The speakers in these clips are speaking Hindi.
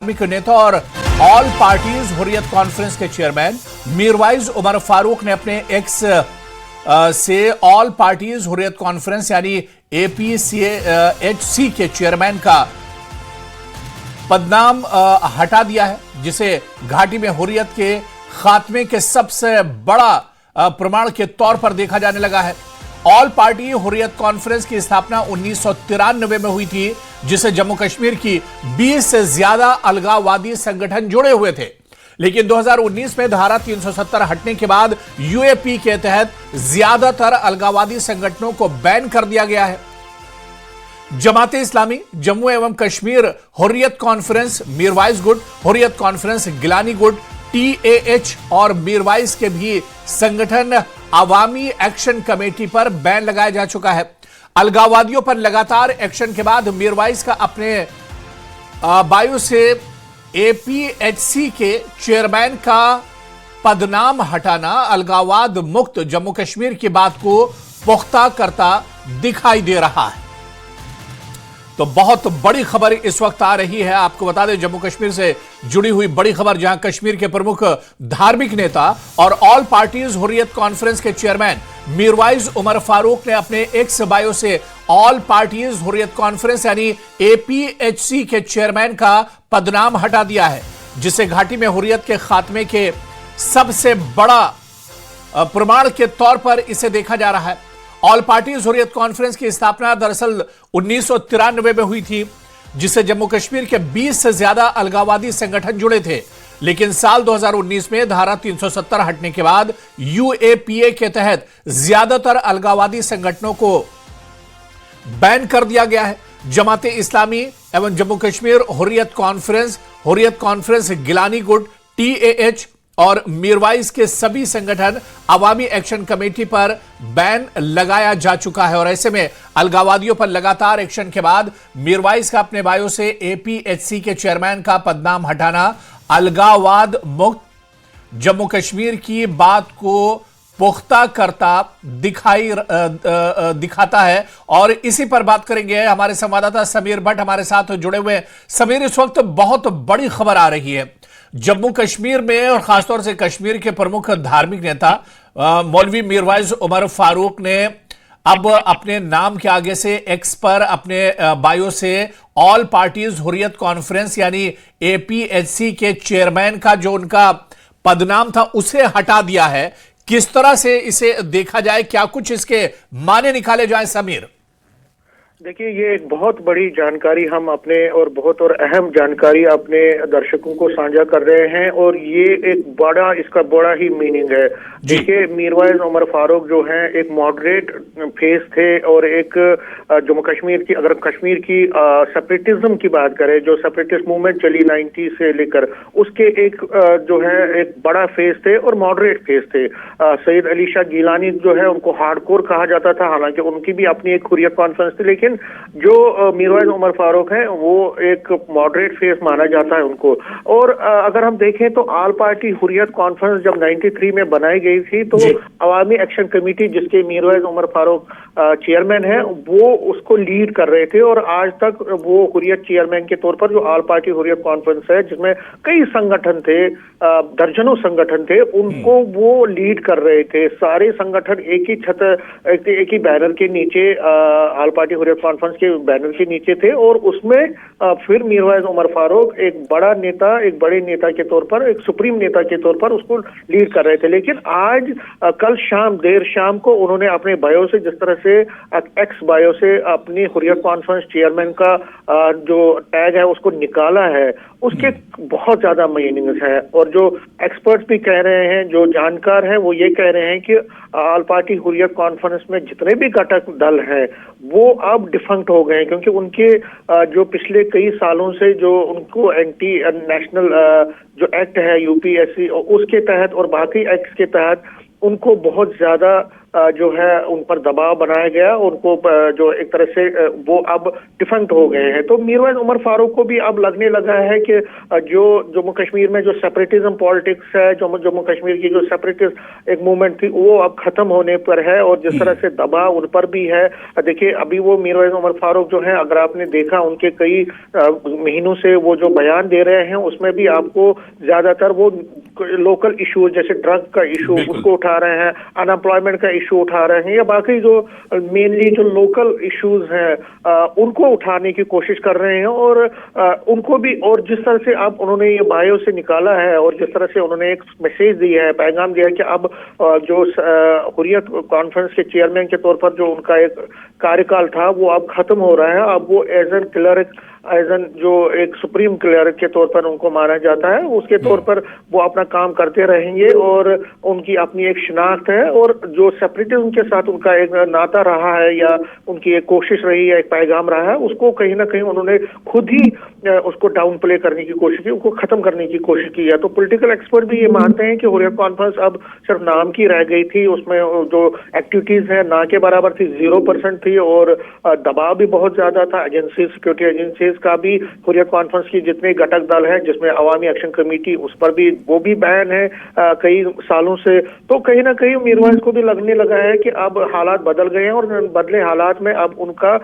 के नेता और ऑल पार्टीज हुर्रियत कॉन्फ्रेंस के चेयरमैन मीरवाइज उमर फारूक ने अपने एक्स से ऑल पार्टीज हुर्रियत कॉन्फ्रेंस यानी APCHC के चेयरमैन का पदनाम हटा दिया है, जिसे घाटी में हुर्रियत के खात्मे के सबसे बड़ा प्रमाण के तौर पर देखा जाने लगा है। ऑल पार्टी हुर्रियत कॉन्फ्रेंस की स्थापना 1993 में हुई थी, जिसे जम्मू कश्मीर की 20 से ज्यादा अलगाववादी संगठन जुड़े हुए थे। लेकिन 2019 में धारा 370 हटने के बाद UAP के तहत ज्यादातर अलगाववादी संगठनों को बैन कर दिया गया है। जमाते इस्लामी, जम्मू एवं कश्मीर हुर्रियत कॉन्फ्रेंस, मीरवाइज गुट हुर्रियत कॉन्फ्रेंस, गिलानी गुट, TAH और मीरवाइज के भी संगठन अवामी एक्शन कमेटी पर बैन लगाया जा चुका है। अलगाववादियों पर लगातार एक्शन के बाद मीरवाइज का अपने बायो से APHC के चेयरमैन का पदनाम हटाना अलगाववाद मुक्त जम्मू कश्मीर की बात को पुख्ता करता दिखाई दे रहा है। तो बहुत बड़ी खबर इस वक्त आ रही है। आपको बता दें, जम्मू कश्मीर से जुड़ी हुई बड़ी खबर, जहां कश्मीर के प्रमुख धार्मिक नेता और ऑल पार्टीज हुर्रियत कॉन्फ्रेंस के चेयरमैन मीरवाइज उमर फारूक ने अपने एक्स बायो से ऑल पार्टीज हुर्रियत कॉन्फ्रेंस यानी APHC के चेयरमैन का पदनाम हटा दिया है, जिसे घाटी में हुर्रियत के खात्मे के सबसे बड़ा प्रमाण के तौर पर इसे देखा जा रहा है। ऑल पार्टीज हुर्रियत कॉन्फ्रेंस की स्थापना दरअसल 1993 में हुई थी, जिसे जम्मू कश्मीर के 20 से ज्यादा अलगाववादी संगठन जुड़े थे। लेकिन साल 2019 में धारा 370 हटने के बाद UAPA के तहत ज्यादातर अलगाववादी संगठनों को बैन कर दिया गया है। जमाते इस्लामी एवं जम्मू कश्मीर हुर्रियत कॉन्फ्रेंस, गिलानी गुट, TAH और मीरवाइज के सभी संगठन अवामी एक्शन कमेटी पर बैन लगाया जा चुका है। और ऐसे में अलगाववादियों पर लगातार एक्शन के बाद मीरवाइज का अपने बायो से APHC के चेयरमैन का पदनाम हटाना अलगाववाद मुक्त जम्मू कश्मीर की बात को पुख्ता करता दिखाता है। और इसी पर बात करेंगे हमारे संवाददाता समीर भट्ट हमारे साथ जुड़े हुए। समीर, इस वक्त बहुत बड़ी खबर आ रही है जम्मू कश्मीर में, और खासतौर से कश्मीर के प्रमुख धार्मिक नेता मौलवी मीरवाइज उमर फारूक ने अब अपने नाम के आगे से एक्स पर अपने बायो से ऑल पार्टीज हुर्रियत कॉन्फ्रेंस यानी APHC के चेयरमैन का जो उनका पदनाम था उसे हटा दिया है। किस तरह से इसे देखा जाए, क्या कुछ इसके माने निकाले जाए समीर? देखिए, ये एक बहुत बड़ी जानकारी हम अपने और बहुत और अहम जानकारी अपने दर्शकों को साझा कर रहे हैं, और ये एक बड़ा, इसका बड़ा ही मीनिंग है। देखिए, मीरवाइज उमर फारूक जो हैं एक मॉडरेट फेस थे, और एक जम्मू कश्मीर की, अगर कश्मीर की सेपरेटिज्म की बात करें, जो सेपरेटिस्ट मूवमेंट चली 90 से लेकर, उसके एक जो है एक बड़ा फेस थे और मॉडरेट फेस थे। सैयद अली शाह गिलानी जो है उनको हार्डकोर कहा जाता था, हालांकि उनकी भी अपनी एक हुर्रियत कॉन्फ्रेंस थी, लेकिन जो मीरवाइज उमर फारूक है वो एक मॉडरेट फेस माना जाता है उनको। और अगर हम देखें तो ऑल पार्टी हुर्रियत कॉन्फ्रेंस जब 93 में बनाई गई थी, तो अवामी एक्शन कमेटी जिसके मीरवाइज उमर फारूक चेयरमैन है, वो उसको लीड कर रहे थे। और आज तक वो हुर्रियत चेयरमैन के तौर पर जो ऑल पार्टी हुर्रियत कॉन्फ्रेंस है, जिसमें कई संगठन थे, दर्जनों संगठन थे, उनको वो लीड कर रहे थे। सारे संगठन एक ही छत, एक ही बैनर के नीचे, ऑल पार्टी हुर्रियत कॉन्फ्रेंस के बैनर के नीचे थे, और उसमें फिर मीरवाइज उमर फारूक एक बड़ा नेता, एक बड़े नेता के तौर पर, एक सुप्रीम नेता के तौर पर उसको लीड कर रहे थे। लेकिन आज कल शाम, देर शाम को उन्होंने अपने बायो से, जिस तरह से एक्स बायो से अपनी हुर्रियत कॉन्फ्रेंस चेयरमैन का जो टैग है उसको निकाला है, उसके बहुत ज्यादा मीनिंग्स है। और जो एक्सपर्ट्स भी कह रहे हैं, जो जानकार हैं, वो ये कह रहे हैं कि ऑल पार्टी हुर्रियत कॉन्फ्रेंस में जितने भी घटक दल हैं वो अब डिफंक्ट हो गए, क्योंकि उनके जो पिछले कई सालों से जो उनको एंटी नेशनल जो एक्ट है UPSC, उसके तहत और बाकी एक्ट के तहत उनको बहुत ज्यादा जो है उन पर दबाव बनाया गया, उनको जो एक तरह से वो अब डिफंक्ट हो गए हैं। तो मीरवैज उमर फारूक को भी अब लगने लगा है कि जो जम्मू कश्मीर में जो सेपरेटिज्म पॉलिटिक्स है, जम्मू कश्मीर की जो सेपरेटिस्ट एक मूवमेंट थी, वो अब खत्म होने पर है और जिस तरह से दबाव उन पर भी है। देखिए अभी वो मीरवैज उमर फारूक जो है, अगर आपने देखा उनके कई महीनों से वो जो बयान दे रहे हैं उसमें भी आपको ज्यादातर वो लोकल इशूज जैसे ड्रग का इशू उसको उठा रहे हैं, अनएम्प्लॉयमेंट का इशू उठा रहे हैं, या बाकी जो मेनली जो लोकल इश्यूज हैं उनको उठाने की कोशिश कर रहे हैं। और उनको भी, और जिस तरह से अब उन्होंने ये बायो से निकाला है और जिस तरह से उन्होंने एक मैसेज दिया है, पैगाम दिया है कि अब जो हुर्रियत कॉन्फ्रेंस के चेयरमैन के तौर पर जो उनका एक कार्यकाल था वो अब खत्म हो रहा है। अब वो एज एन जो एक सुप्रीम क्लर्क के तौर पर उनको माना जाता है, उसके तौर पर वो अपना काम करते रहेंगे और उनकी अपनी एक शिनाख्त है और जो सेपरेटिज्म के साथ उनका एक नाता रहा है या उनकी एक कोशिश रही है, एक पैगाम रहा है, उसको कहीं ना कहीं उन्होंने खुद ही उसको डाउन प्ले करने की कोशिश की, उसको खत्म करने की कोशिश की है। तो पॉलिटिकल एक्सपर्ट भी ये मानते हैं कि हुर्रियत कॉन्फ्रेंस अब सिर्फ नाम की रह गई थी, उसमें जो एक्टिविटीज है ना के बराबर थी, 0% थी और दबाव भी बहुत ज्यादा था। एजेंसी, सिक्योरिटी एजेंसीज का भी हुर्रियत कॉन्फ्रेंस की जितने घटक दल है, जिसमें अवामी एक्शन कमेटी, उस पर भी वो भी बैन है कई सालों से। तो कहीं ना कहीं मीरवैज को भी लगने लगा है कि अब हालात बदल गए हैं और बदले हालात में अब उनका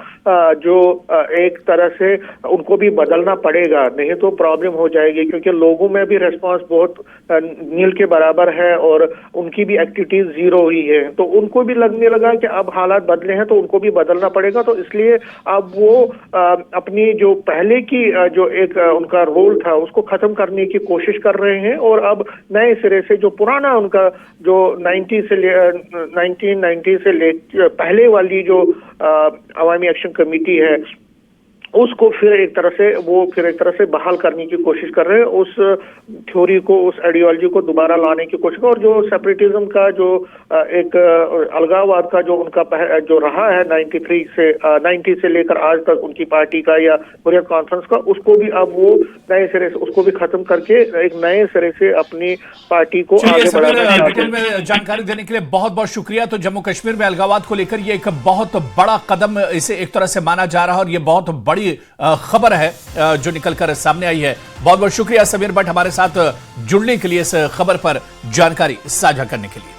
जो एक तरह से उनको भी बदलना पड़ेगा, नहीं तो प्रॉब्लम हो जाएगी, क्योंकि लोगों में भी रिस्पांस बहुत नील के बराबर है और उनकी भी एक्टिविटीज जीरो हुई है। तो उनको भी लगने लगा कि अब हालात बदले हैं तो उनको भी बदलना पड़ेगा। तो इसलिए अब वो अपनी जो पहले की जो एक उनका रोल था उसको खत्म करने की कोशिश कर रहे हैं और अब नए सिरे से जो पुराना उनका जो 1990 से पहले वाली जो अवामी एक्शन कमेटी है उसको फिर एक तरह से बहाल करने की कोशिश कर रहे हैं, उस थ्योरी को, उस आइडियोलॉजी को दोबारा लाने की कोशिश और जो सेपरेटिज्म का जो एक अलगाववाद का जो उनका जो रहा है 90 से लेकर आज तक उनकी पार्टी का या हुर्रियत कॉन्फ्रेंस का, उसको भी अब वो नए सिरे से उसको भी खत्म करके एक नए सिरे से अपनी पार्टी को आगे बढ़ाना चाहते हैं। में जानकारी देने के लिए बहुत बहुत शुक्रिया। तो जम्मू कश्मीर में अलगाववाद को लेकर ये एक बहुत बड़ा कदम इसे एक तरह से माना जा रहा है और ये बहुत बड़ी खबर है जो निकलकर सामने आई है। बहुत बहुत शुक्रिया समीर भट्ट हमारे साथ जुड़ने के लिए, इस खबर पर जानकारी साझा करने के लिए।